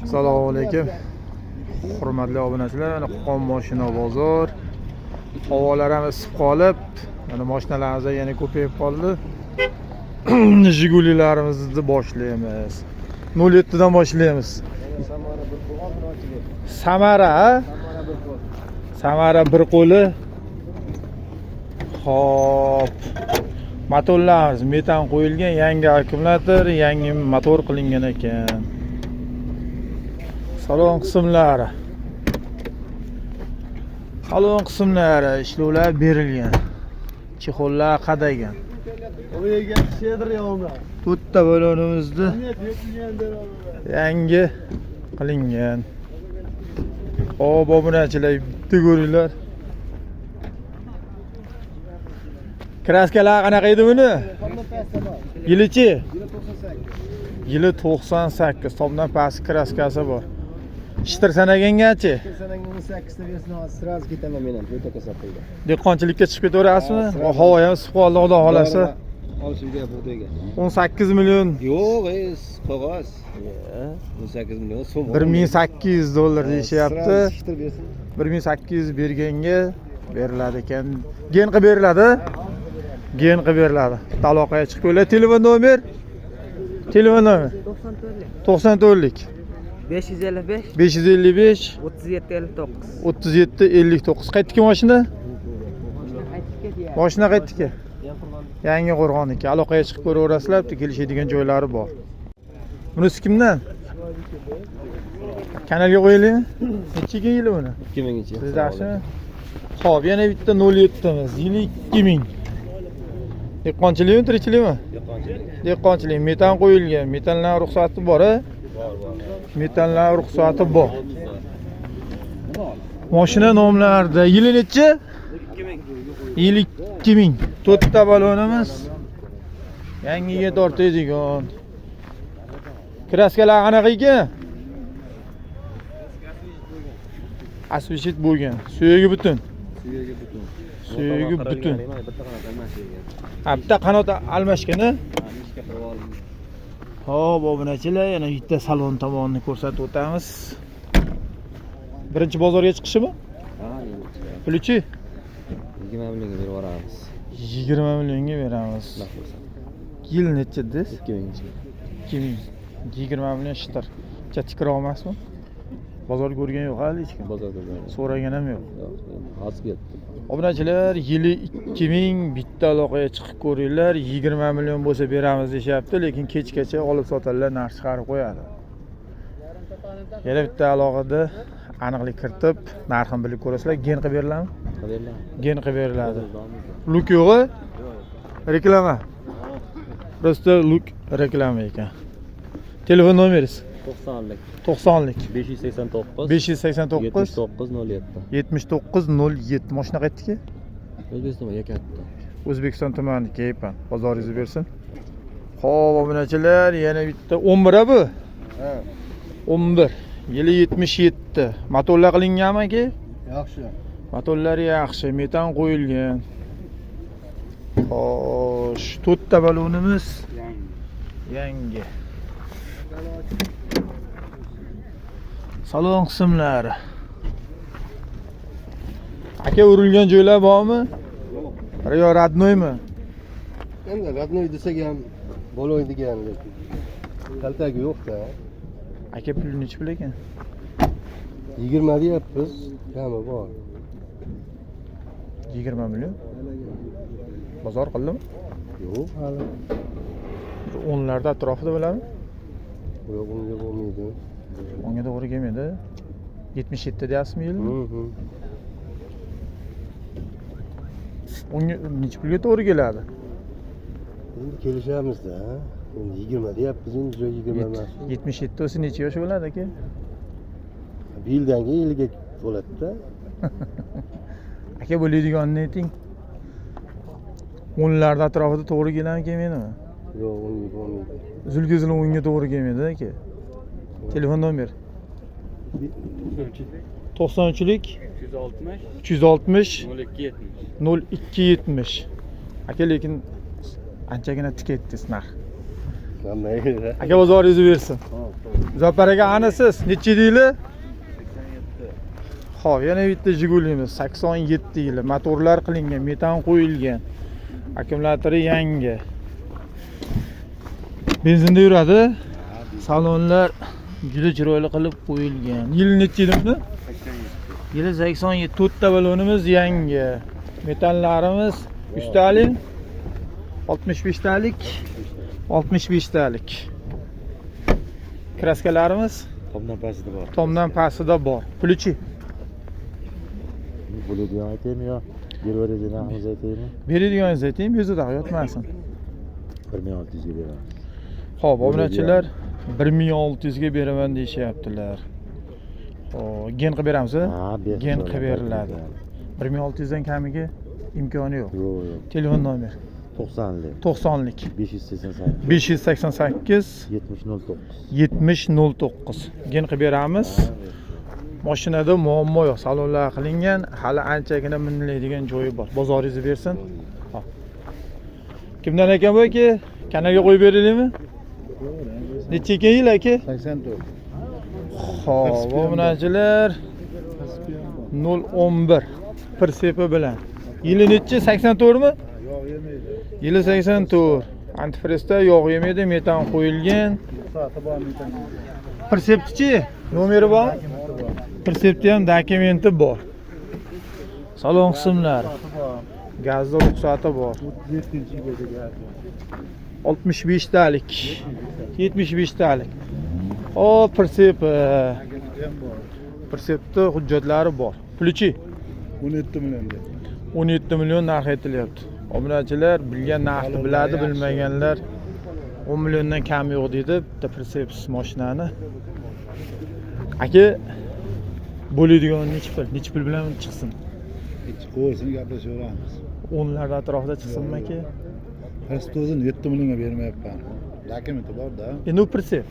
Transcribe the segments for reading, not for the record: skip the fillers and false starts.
Assalomu alaykum. Hurmatli obunachilar, mana Qo'qon mashina bozor. Havolar ham isib qolib, mana mashinalarimiz yana ko'payib qoldi. Jigulilarimizni boshlaymiz. 07 dan boshlaymiz. Samara, Samara bir qo'li. Xo'p. Motorlarimiz metan qo'yilgan, yangi akkumulyator, yangi motor qilingan ekan. Salon qismlari. Salon qismlari ishlovlar berilgan. Chexollar qadagan. O'yiga shedir yo'lda. To'rtta balonimizni yangi qilingan. Xo'p, obunachilar, bitta ko'ringlar. Kraskalar qanaqa edi buni? Yilichi? Yili 98. Tomdan past kraskasi bor. Ishtir sanagangachi? Sanagan 18 ta bersin, sraz ketaman men ham to'ta kasabda. Dehqonchilikka chiqib ketaverasizmi? Havo ham isib qoldi, xudo xolasa. Olishimga bug'doyga. 18 million. Yo'q, qog'oz. 18 million so'm. 1800 dollar deyishyapti. Ishtir bersin. 1800 berganga beriladi ekan. Gen qilib beriladi. Gen qilib beriladi. Aloqaga chiqib qo'yinglar. Telefon nomer? Telefon nomer 94lik 555 555 3759. 3759. Qaytdiki mashina? Mashina qaytdiki? Yangi Qo'rg'onniki. Aloqaga chiqib ko'raverasizlar, bitta kelishadigan joylari bor. Bunisi kimdan? Kanalga qo'yaylikmi? Nechiga yili buni? 2000-chi. Siz yaxshimi? Xo'p, yana bitta 07miz. Yili 2000. Dehqonchilikmi, tirikchilikmi? Dehqonchilik. Metan qo'yilgan. Metanlar ruxsati bor-a? Bor. Metanlar ruxsati bor. Mashina nomlarida yili nechi? 2000. Yili 2000. To'rtta balonimiz. Yangiga tortadigan. Kraskalar qanaqa ekan? Asbeshit bo'lgan. Suyagi butun. Suyagi butun. Bitta qanot almashgani? Xo'p, obunachilar, yana bitta salon tomonini ko'rsatib o'tamiz. Birinchi bozorga chiqishimi? Ha, Pulchi 20 millionga berib yuboramiz. 20 millionga beramiz. Yil necha dedingiz? 2000-chi. 2000. 20 million shtar. Chatikira olmasmi? Bozor ko'rgan yo'q hali hech kim. Bozorda bor. So'ragan ham yo'q. Hozir ketdi. Obunachilar, yili 2000, bitta aloqaga chiqib ko'ringlar. 20 million bo'lsa beramiz deyapti, lekin kechgacha olib sotadilar, narx chiqarib qo'yadi. Yana bitta aloqada aniqlik kiritib, narxini bilib ko'rasizlar. Gen qilib beriladimi? Gen qilib beriladi. Luk yo'q-a? Reklama. Prosta luk reklama ekan. Telefon nomeringiz? 90lik. 90lik 589 589 7907. 7907. Mashina qaytdiki? O'zbekistonga yakatdi. O'zbekiston tumani Keypan. Bozoringiz bersin. Xo'p, obunachilar, yana bitta 11 bu? Ha. 11. Yili 77. Motorlar qilinganmi aka? Yaxshi. Motorlari yaxshi, metan qo'yilgan. Xo'sh, to'rtta balonimiz yangi. Salon qismlari. Aka, urilgan joylar bormi? Yo, radnoymi? Endi radnoy desak ham bo'lmaydi degan. Kaltagi yo'q-da. Aka, pul nechi pul ekan? 20 deyapmiz. Kami bor. 20 million. Bozor qildimi? Yo'q, hali. O'nlarda atrofida bo'ladimi? Yo'q, unga bo'lmaydi. Unga to'g'ri kelmaydi. 77 deyapsizmi yili? Unga necha pulga to'g'ri keladi? Endi kelishamiz-da. Endi 20 deyapmiz, endi 20 emas. 77 o'si necha yosh bo'ladi aka? Bir yildan keyin yilga bo'ladi-da. Aka, bo'ladiganini ayting. O'nlarda atrofida to'g'ri keladimi, kelmaydimi? Yo'q, unga bo'lmaydi. Zulgizli o'nga to'g'ri kelmaydi aka. Telefon nomer 93lik 360 0270. Aka, lekin anchagina tik aytdingiz narx. Qanday? Aka bozoringizni bersin. Muzaffar aka ana siz necha deyli? Xo'p, yana bitta Jigulimiz 87 yili. Motorlar qilingan, metan qo'yilgan. Akkumulyatori yangi. Benzinda yuradi. Salonlar juda chiroyli qilib qo'yilgan. Yili necha yili buni? Yili 87. To'rtta balonimiz yangi. Metallarimiz ustalik 65 talik. 65 talik. Kraskalarimiz Tomdan pastida bor. tomdan pastida bor. Pulchi. Bo'ladigan aytaymi yo? Beradiganimiz aytaymi? Beradiganingizni ayting, yuzida yotmasin. 1600 ga beramiz. Xo'p, obunachilar 1600 ga beraman deyishyaptilar. Xo'p, gen qilib beramiz? Gen qilib beriladi. 1600 dan kamiga imkoni yo'q. Yo'q. Telefon nomer 90lik. 90lik 588 588 7009. 7009. Gen qilib beramiz. Mashinada muammo yo'q. Salonlar qilingan, hali anchagina miniladigan joyi bor. Bozoringizni bersin. Hop. Kimdan ekan bu aka? Kanalga qo'yib beraylikmi? Necha ekan yil aka? 84. Xo'p, obunachilar 011 Persepi bilan. Yili necha? 84 mi? Yo'q yemaydi. Yili 84. Antifrizda yog' yemaydi, metan qo'yilgan. Soati bor metan. Perseptichi? Nomeri bormi? Persepti ham dokumenti bor. Salon qismlari. Gazda ruxsati bor. 7-yilga gaz. 65 talik. 75 talik. O, persep. Persepti hujjatlari bor. Pulchi 17 millionga. 17 million narx aytilyapti. Obunachilar bilgan narxni biladi, bilmaganlar 10 milliondan kam yo'q deydi bitta persepsiz mashinani. Aka bo'ladigan necha pul bilan chiqsin? Hech qo'ysin gaplashaveramiz. O'nlar atrofida chiqsinmi aka? Hastozini 7 millionga bermayapman. Dokumenti bor-da. Endi u persep.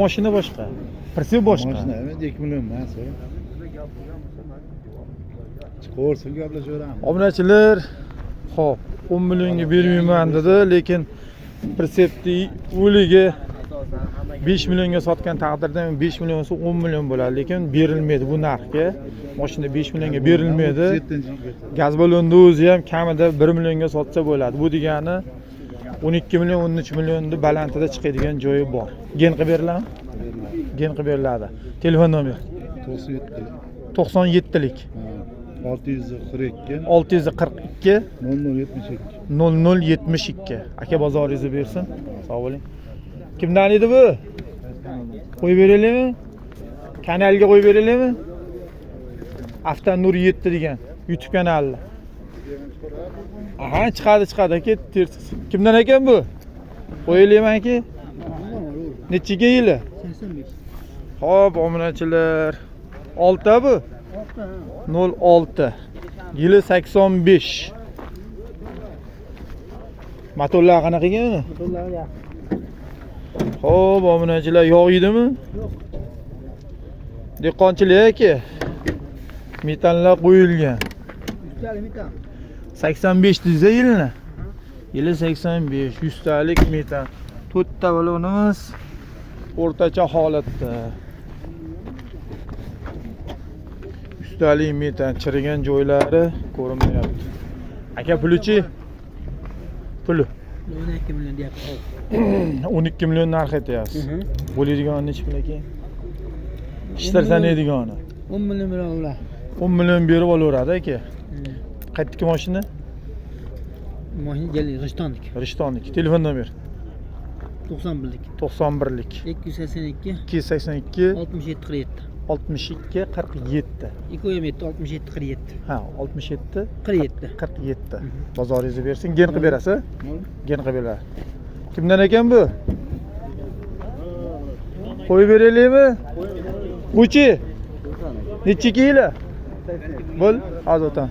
Mashina boshqa. Persep boshqa. Mashina emas 2 million emas. Qo'ysin gaplashaveramiz. Obunachilar, xo'p, 10 millionga bermayman dedi, lekin persepni o'liga 5 millionga sotgan taqdirda 5 million so'm 10 million bo'ladi, lekin berilmaydi bu narxga. Mashina 5 millionga berilmaydi. Gaz balonni o'zi ham kamida 1 millionga sotsa bo'ladi. Bu degani 12 million, 13 millionni balandida chiqadigan joyi bor. Gen qilib beriladimi? Gen qilib beriladi. Telefon nomer 97lik 642 642 0072. 0072. Aka bozoringizni bersin. Sog' bo'ling. Kimdan edi bu? Qo'yib beraylikmi? Kanalga qo'yib beraylikmi? Aftanur 7 degan YouTube kanali. Aha, chiqadi aka. Kimdan ekan bu? Qo'yilaymanki. Nechiga yili? 85. Xo'p, obunachilar. 6 bu? 06. Yili 85. Motorlar qanaqa ekan uni? Motorlar yaxshi. Xo'p, obunachilar yog' yeydimi? Yo'q. Dehqonchilik aka. Metanlar qo'yilgan. Ustalik metan. 85 desa yilni. Yili 85, 100 talik metan. To'rtta balonimiz o'rtacha holatda. Ustalik metan chirigan joylari ko'rinmayapti. Aka pulchi? Puli 12 million deyapti. 12 million narx aytyapsiz. Bo'ladigan necha pul ekan? Ishtirsanaydigani. 10 million bilan ular. 10 million berib olaveradi aka. Qayerdagi mashina? Mashina Jali Rishtonniki. Rishtonniki. Telefon nomer 91lik 91lik 282 282 67 47. 62 47. 217 67 47. Ha, 67 47. 47. Bozoringizni bersin. Gen qilib berasiz? Gen qilib beradi. Kimdan ekan bu? Qo'yib beraylikmi? Buchi? Necha yili? Bo'l, azotan.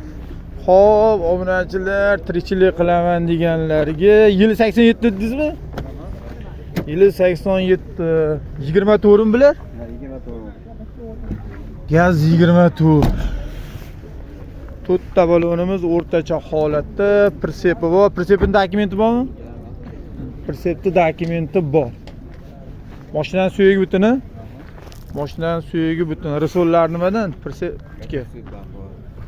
Xo'p, obunachilar, tirikchilik qilaman deganlarga yili 87 dedingizmi? Yili 87. 24 mi bular? Gaz 24. To'rtta balonimiz o'rtacha holatda, Persepi bor. Persepning dokumenti bormi? Persepning dokumenti bor. Mashinaning suyagi butuni. Mashinaning suyagi butun. Risollar nimadan? Pirsi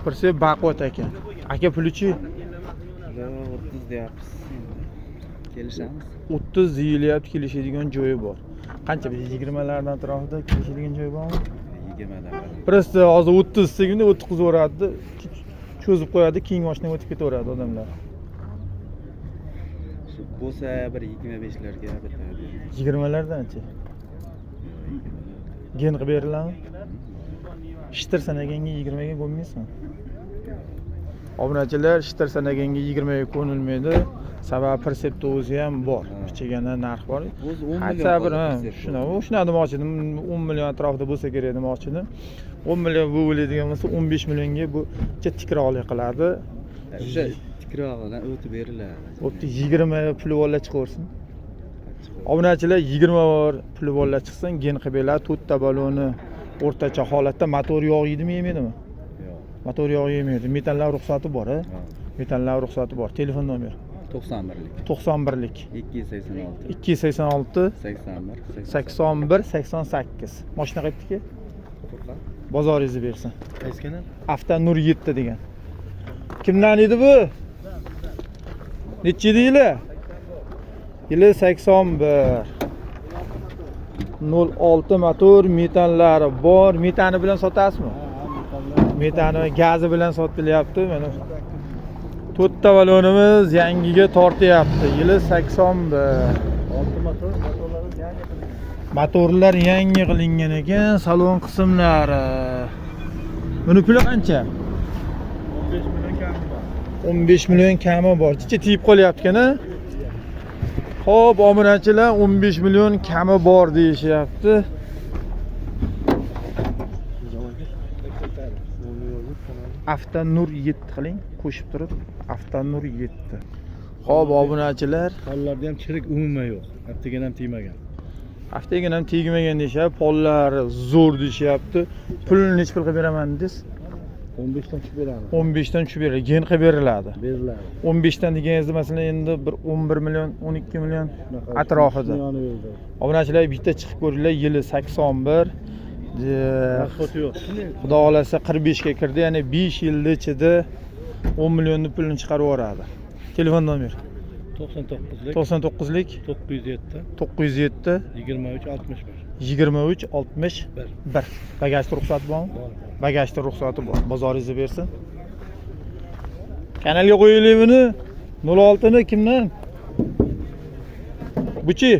Pirsi baquvvat ekan. Aka pulichi 30 deyapmiz. Kelishamiz. 30 deyilyapti, kelishadigan joyi bor. Qancha biz 20 lardan atrofida kelishadigan joy bormi? 20 dan. Просто hozir 30 sekunda o'tqizib cho'zib qo'yadi, keyin mashina o'tib ketaveradi odamlar. Shu bo'lsa bir 25 larga bitadi. 20 lardanchi? Gen qilib beriladimi? Shtir sanaganga 20 ga bo'lmaysizmi? Obunachilar shtir sanaganga 20 ga ko'nilmaydi. Sababi persepti o'zi ham bor. Kichigina narx bor. O'zi 10 Hatto bir million. shuna demoqchi edim. 10 million atrofida bo'lsa kerak demoqchi edim. 10 million bu bo'ladigan bo'lsa 15 millionga bu tikroqli qiladi. O'sha tikrog'idan o'tib beriladi. Bo'pti 20 puli bolla chiqaversin. Obunachilar 20 bor puli bolla chiqsin, gen qilib beradi. 4 ta baloni o'rtacha holatda motor yog' yeydimi, yemaydimi? Yo'q. Motor yog' yemaydi. Metanlar ruxsati bor, ha? Metanlar ruxsati bor. Telefon nomer 91lik. 91lik 286 286 81 81 88. Mashina qaytdiki? Bozoringizni bersin. Qaysi kanal? Avtonur 7 degan. Kimdan edi bu? Necha deylar? Yili 81. 06 motor, metanlari bor. Metani bilan sotasizmi? Metani gazi bilan sotilyapti. Mana 4 ta balonimiz yangiga tortyapti. Yili 81. Motorlar yangi qilingan ekan, salon qismlari. Buni puli qancha? 15 million kami bor. Chicha tiyib qolyapti-kana. Xo'p, obunachilar 15 million kami bor deyishyapti. Avtonur 7 qiling, qo'shib turib, Avtonur 7. Xo'p, obunachilar, Pollarda ham chirik umuman yo'q. Haftaga ham tegmagan. haftaga ham tegmagan deyapti, pollari zo'r deyapti. Pulni nech pul qilib beraman dedingiz? 15 dan tushib beramiz. 15 dan tushib beriladi, gen qilib beriladi. Beriladi. 15 dan deganingiz masalan endi bir 11 million, 12 million atrofida. Obunachilar bitta chiqib ko'ringlar, yili 81. Pasporti yo'q. Xudo xolasa 45 ga kirdi, ya'ni 5 yil ichida 10 millionni pulini chiqarib yuboradi. Telefon nomer 99lik 99lik 907 907 23 61. 23 61. Bagaj ruxsati bormi? Bagaj ruxsati bor. Bozoringizni bersin. Kanalga qo'yaylik buni. 06 ni kimdan? Buchi.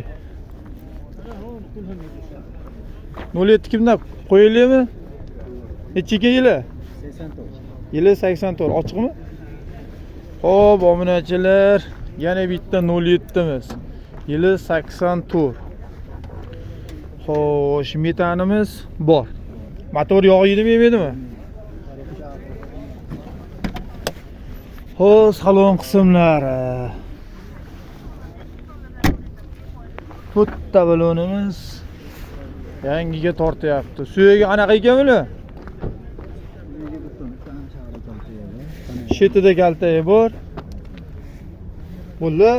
07 kimdan qo'yaylikmi? Nechiga yili? 84. Yili 84. Ochiqmi? Xo'p, obunachilar, yana bitta 07miz. Yili 84. Xo'sh, metanimiz bor. Motor yog' yeydimi, yemaydimi? Xo'sh, salon qismlari. To'rtta balonimiz yangiga tortyapti. Suyagi anaqa ekan buni? Shetida kaltayi bor. Bo'ldi?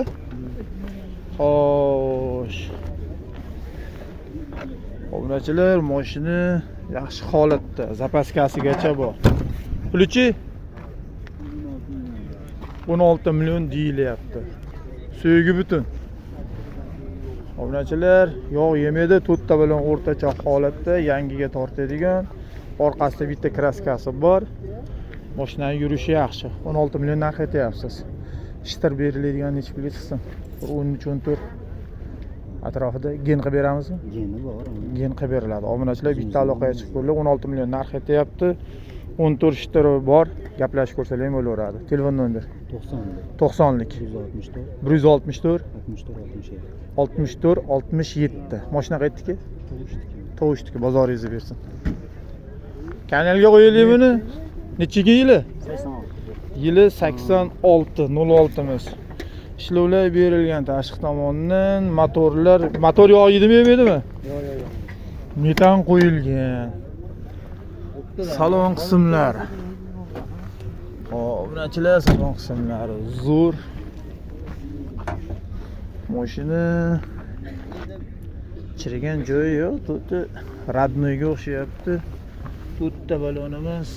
Xo'sh. Obunachilar, mashina yaxshi holatda, zapaskasigacha bor. Pulichi 16 million deyilyapti. Suyagi butun. Obunachilar, yog' yemaydi, 4 ta bilan o'rtacha holatda yangiga tortadigan. Orqasida bitta kraskasi bor. Mashinaning yurishi yaxshi. 16 million narx aytyapsiz. Shtir beriladigan necha pulga chiqsin? 13-14 atrofida gen qilib beramizmi? Geni bor. Gen qilib beriladi. Obunachilar bitta aloqaga chiqib ko'rlar, 16 million narx aytyapti. 14 shtiri bor. Gaplashib ko'rsalar ham bo'laveradi. Telefon nomer 90lik 164 64 67. Mashina qaytdiki? Tovushdiki, bozoringizni bersin. Kanalga qo'yaylik buni. Nechiga yili? 86. Yili 86, 06miz. Ishlovlar berilgan tashqi tomondan, motor yog' yeydimi, yemaydimi? Yo'q. Metan qo'yilgan. Salon qismlari. Obunachilar, salon qismlari zo'r. Mashina Chirigan joyi yo'q, to'rtta radnoyga o'xshayapti. To'rtta balonimiz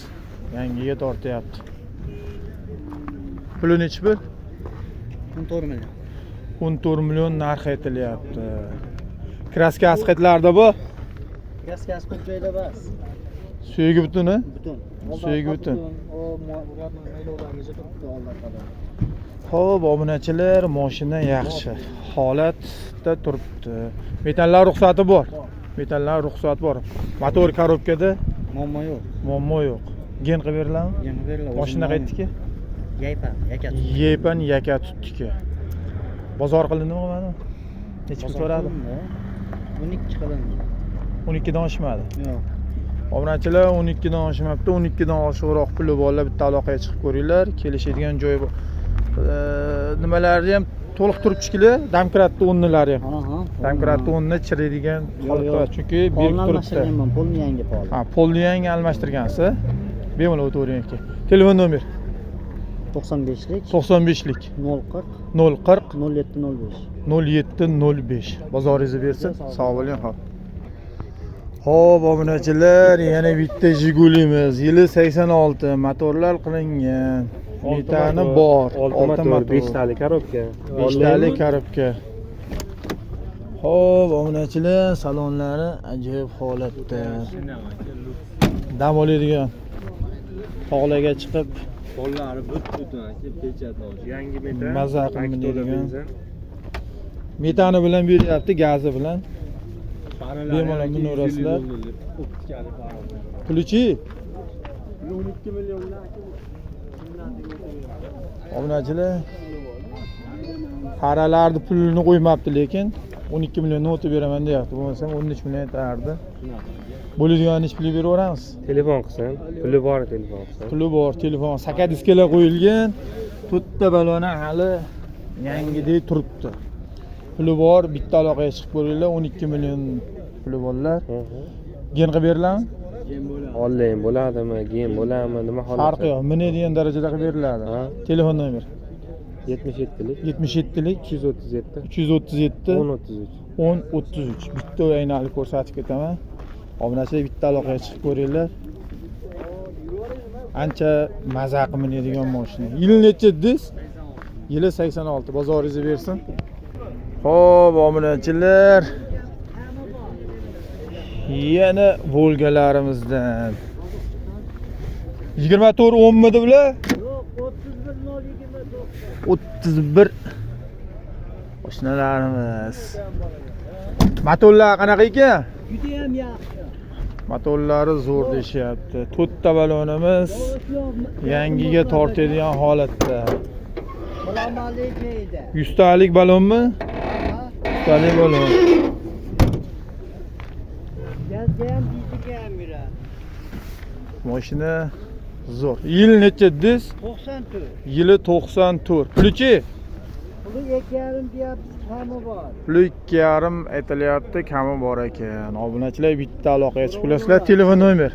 yangiga tortyapti. Puli nechi pul? 14 million. 14 million narx aytilyapti. Kraska asqetlarda bu. Gaz ko'p joyda bas. Suyagi butuni? Butun. Suyagi butun. O maylovlargacha turibdi oldin qadar. Xo'p, obunachilar, mashina yaxshi holatda turibdi. Metallar ruxsati bor. Metallar ruxsati bor. Motor korobkada Muammo yo'q. muammo yo'q. Gen qilib beriladimi? Yana beriladi. Mashina qaytdiki? Yaypan, yakat. Yepan yaka tutdiki. Bozor qilindimi mana? Necha pul so'radi? 12 qilindi. 12 dan oshmadi. Yo'q. Obunachilar 12 dan oshmabdi. 12 dan oshiqroq puli borlar bitta aloqaga chiqib ko'ringlar. Kelishadigan joyi bor. Nimalarni ham to'liq turibchikilar, damkratni o'rnilari ham. Aha. Damkratni o'rnini chiriydigan holatda, chunki berib Polni turibdi. almashtirganman, polni yangi pol. Ha, polni yangi almashtirgansiz. Bemalol o'tavering aka. Telefon nomer 95lik 95lik 040 040 0705. 0705. Bozoringizni bersin. Sog' bo'ling, xo'p. Xo'p, obunachilar, yana bitta Jigulimiz. Yili 86, motorlar qilingan. Metani bor. 6 motor, 5 talik korobka. 5 talik korobka. Xo'p, obunachilar, salonlari ajoyib holatda. Dam oladigan. Tog'larga chiqib Qo'llari butun aka, pechatlovchi. Yangi metan. Maza qilib minadigan. Metani bilan beryapti, gazi bilan. Bemalol binaverasizlar. Pulichi? 12 milliondan aka. Obunachilar, qaralarni pulini qo'ymabdi, lekin 12 milliondan o'tib beraman deyapti. Bo'lmasam 13 million aytardi. Bo'ladigan ish puli beraveramiz. Telefon qilsam, puli bor telefon qilsam. Puli bor, telefon, saka diskalar qo'yilgan. To'rtta baloni hali yangidek turibdi. Puli bor, bitta aloqaga chiqib ko'ringlar, 12 million puli borlar. Gen qilib beriladimi? Onlayn bo'ladimi, game bo'ladimi, nima holat? Farqi yo'q, minadigan darajada qilib beriladi. Telefon nomer 77lik 77lik 337 337 1033. 1033. Bitta o'yinali ko'rsatib ketaman. Obunachilar bitta aloqaga chiqib ko'ringlar. Ancha maza qilib minadigan mashina. Yili necha dedingiz? Yili 86. Bozoringizni bersin. Xo'p, obunachilar. Yana Volgalarimizdan 24 10 midi bular? Yo'q, 31 31 oshnalarimiz. Motorlar qanaqa ekan? Juda ham yaxshi. Motorlari zo'r deyapti. To'rtta balonimiz yangiga tortadigan holatda. Salomali joyda. 100 talik balonmi? 100 talik balon. Gazga ham dizga ham yuradi. Mashina zo'r. Yil necha dedingiz? 94. Yili 94. Pulichi? Puli 2,5 deyapsiz, kami bor. Puli 2,5 aytilyapti, kami bor ekan. Obunachilar bitta aloqaga chiqibsizlar. Telefon nomer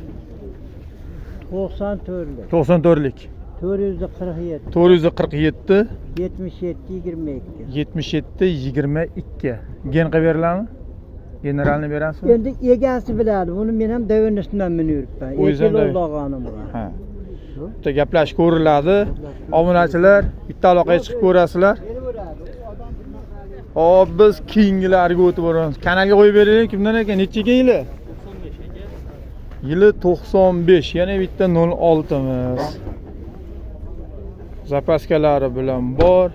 94lik 94lik 447 447 77 22. 77 22. Gen qilib beriladimi? Generalni berasizmi? Endi egasi biladi. Buni men ham davrnishdan minib yuribman. O'zingizdan Ekil olg'anim bor. Ha. Bitta gaplashib ko'riladi. Obunachilar bitta aloqaga chiqib ko'rasizlar. Hop, biz keyingilarga o'tib boramiz. Kanalga qo'yib beraylik. Kimdan ekan? Necha yili? 95 ekan. Yili 95. Yana bitta 06miz. Zapaskalari bilan bor.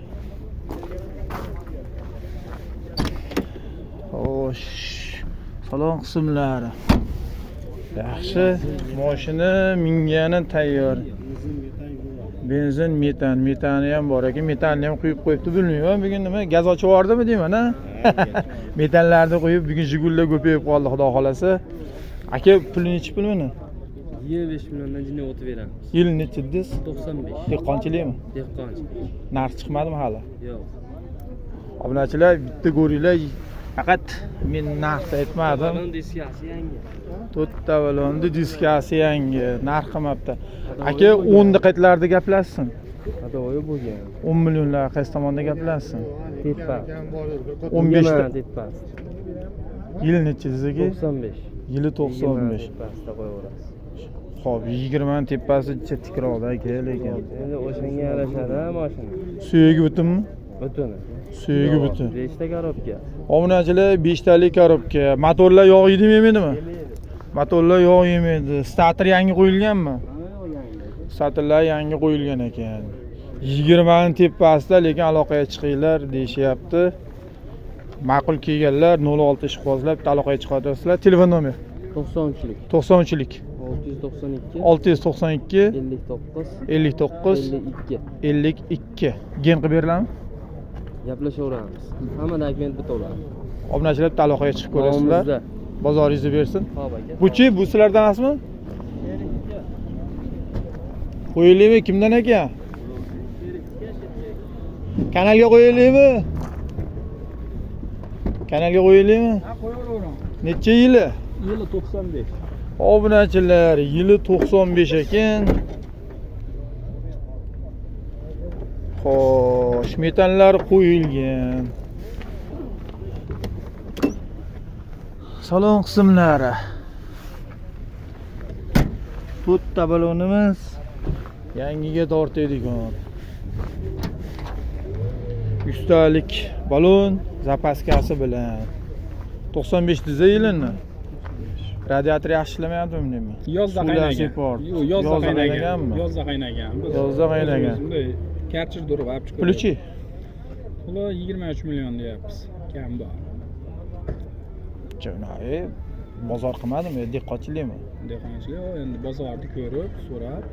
Xo'sh. Salon qismlari. Yaxshi. Mashina mingani tayyor. Benzin, metani ham bor ekan. Metanni ham quyib qo'yibdi, bilmayman. Bugun nima gaz ochib yubordimi deyman, ha? Metanlarni qo'yib, bugun Jigullar ko'payib qoldi, xudo xolasa. Aka, puli nechi pul buni? 25 milliondan jinni o'tib beramiz. Yil nechi dedingiz? 95. Dehqonchilikmi? Dehqonchi. Narx chiqmadimi hali? Yo'q. Obunachilar, bitta ko'ringlar. Faqat men narxni aytmadim. Balon diskasi yangi. To'rtta balonni diskasi yangi, narx qilmabdi. Aka 10 daqiqalarda gaplashsin. Adoyi bo'lgan. 10 millionlar qaysi tomonda gaplashsin? Tepa. 15 da. Tepa. Yili nechi sizga? 95. Yili 95. Pastda qo'yaverasiz. Xo'p, 20 tepasicha tikroqda aka lekin. Endi o'shanga yarashadi mashina. Suyagi butunmi? Butun. Suyagi butun. 5 ta korobka. Obunachilar 5 talik korobka. Motorlar yog' yeydimi, yemaydimi? Motorlar yog' yemaydi. Starter yangi qo'yilganmi? Starterlar yangi qo'yilgan ekan. 20 ning tepasida lekin aloqaga chiqinglar deyishyapti. Ma'qul kelganlar 06 ishqibozlar bitta aloqaga chiqaverasizlar. Telefon nomer 90'chilik. 90'chilik 692 692 59 59 52. 52. Gen qilib berilami? Gaplashaveramiz. Hamma dokument bitovlar. Obunachilar bitta aloqaga chiqib ko'rasizlar. Bozoringizni bersin. Xo'p aka. Buchi, bu sizlardan emasmi? Qo'yilaymi? Kimdan ekan? Kanalga qo'yilaymi? Kanalga qo'yilaymi? Ha, qo'yaveravering. Necha yili? Yili 95. Obunachilar, yili 95 ekan. Xo'sh, metanlar qo'yilgan. Salon qismlari. To'rtta balonimiz yangiga tortadigan. Ustalik balon zapaskasi bilan 95 diza yilini. Radiator yaxshi ishlamayaptimi deymi? Yozda Suvlar qaynagan. seport. Yo'q, yozda qaynagan. qaynaganmi? Yozda qaynagan. Yozda qaynagan. Bunday kartridj durib olib chiqib. Puluchi Puli 23 million deyapmiz. Kam bor. Jo'nay bozor qilmadimi? Diqqatchilikmi? Dehqonchilar endi bozorni ko'rib, so'rab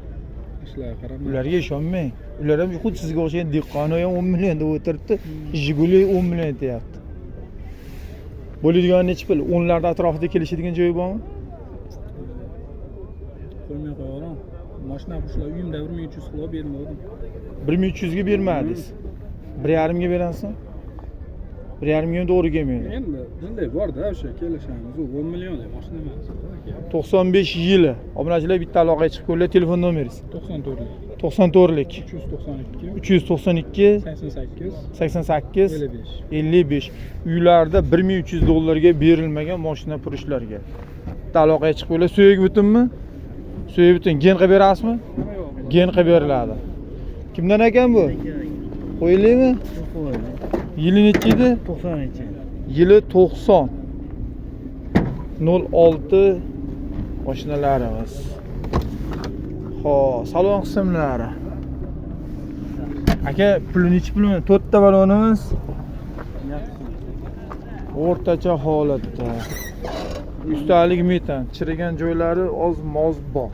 ishlarga qarab. Ularga ishonmang. Ular ham xuddi sizga o'xshagan dehqoni ham 10 million deb o'tiribdi. Jiguli 10 million deyapti. Bo'ladigan necha pul? 10 larda atrofida kelishadigan joyi bormi? Qo'ymay qo'yaveram. Mashina qushlar uyimda 1300 qilib bermadim. 1300 ga bermadingiz. 1.5 ga berasiz? 1.5 ga to'g'ri kelmaydi. Endi bunday bor-da, o'sha kelishamiz. U 10 million deb mashina emas. 95 yili. Obunachilar bitta aloqaga chiqib ko'rlar, telefon nomeringiz. 94lik. 94lik 392 392 88 88 55. 55. Uylarda 1300 dollarga berilmagan mashina purushlarga. Bitta aloqaga chiqib ko'rlar, suyagi butunmi? Suyagi butun. Gen qilib berasizmi? Gen qilib beriladi. Kimdan ekan bu? Qo'yilaymi? Yili necha edi? 92. Yili 90. 06 mashinalarimiz. Xo'p, salon qismlari. Aka, puli nechi pulmi? 4 ta balonimiz. O'rtacha holatda. Ustalik metan, chirigan joylari oz-moz bor.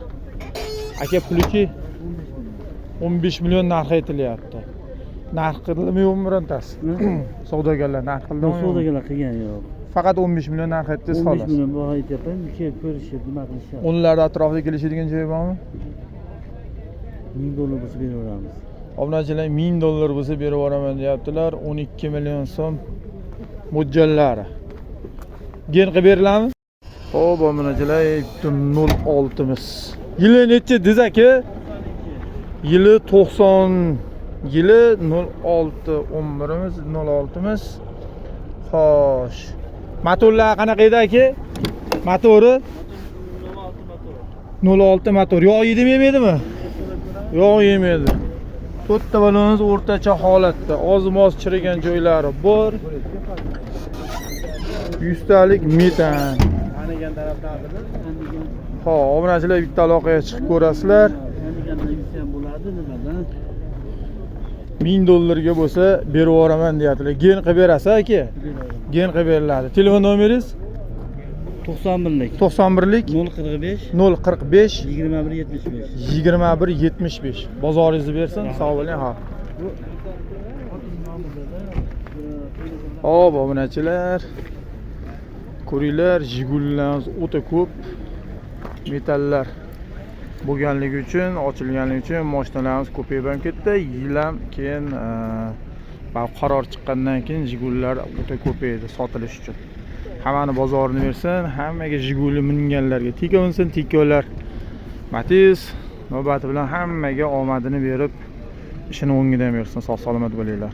Aka, pulichi 15 million narx aytilyapti. Narx qildimi yo'qmi birontasi? Savdogarlar narx qildimi? Savdogarlar qilgan yo'q. Faqat 15 million narx aytdingiz 15 xolos. million baho aytyapman. Kelib ko'rishib, nima qilishadi? Onlarda atrofida kelishadigan joyi bormi? $1000 bo'lsa beraveramiz. Obunachilar $1000 bo'lsa berib yuboraman deyaptilar. 12 million so'm mo'ljallari. Gen qilib beriladimi? Xo'p, obunachilar, 06 miz. Yili necha diz aka? Yili 90. Yili 06 11miz, 06miz. Xo'sh. Motorlar qanaqa edi aka? Motori 06 motor. Yog' yeydimi, yemaydimi? Yog' yemaydi. To'rtta balonimiz o'rtacha holatda. Oz-moz chirigan joylari bor. 100 talik metan. Qanigan tarafdan Xo'p, obunachilar bitta aloqaga chiqib ko'rasizlar. Qaniganda yursa ham bo'ladi nimadan? $1000 ga bo'lsa berib yuboraman deyaptilar. Gen qilib berasiz aka? Gen qilib beriladi. Telefon nomeringiz? 91lik 91lik 045 045 2175. 2175. Bozoringizni bersin. Sog' bo'ling, ha. Xo'p, obunachilar. Ko'ringlar, Jigullarimiz o'ta ko'p. Metallar bo'lganligi uchun, ochilganligi uchun mashinalarimiz ko'payib ham ketdi. Yil ham keyin qaror chiqqandan keyin Jigullar o'ta ko'paydi sotilish uchun. Hammani bozorini bersin, hammaga Jiguli minganlarga tika bo'lsin, tikolar. Matiz navbati bilan hammaga omadini berib, ishini o'ngidan bersin. Sog' salomat bo'linglar.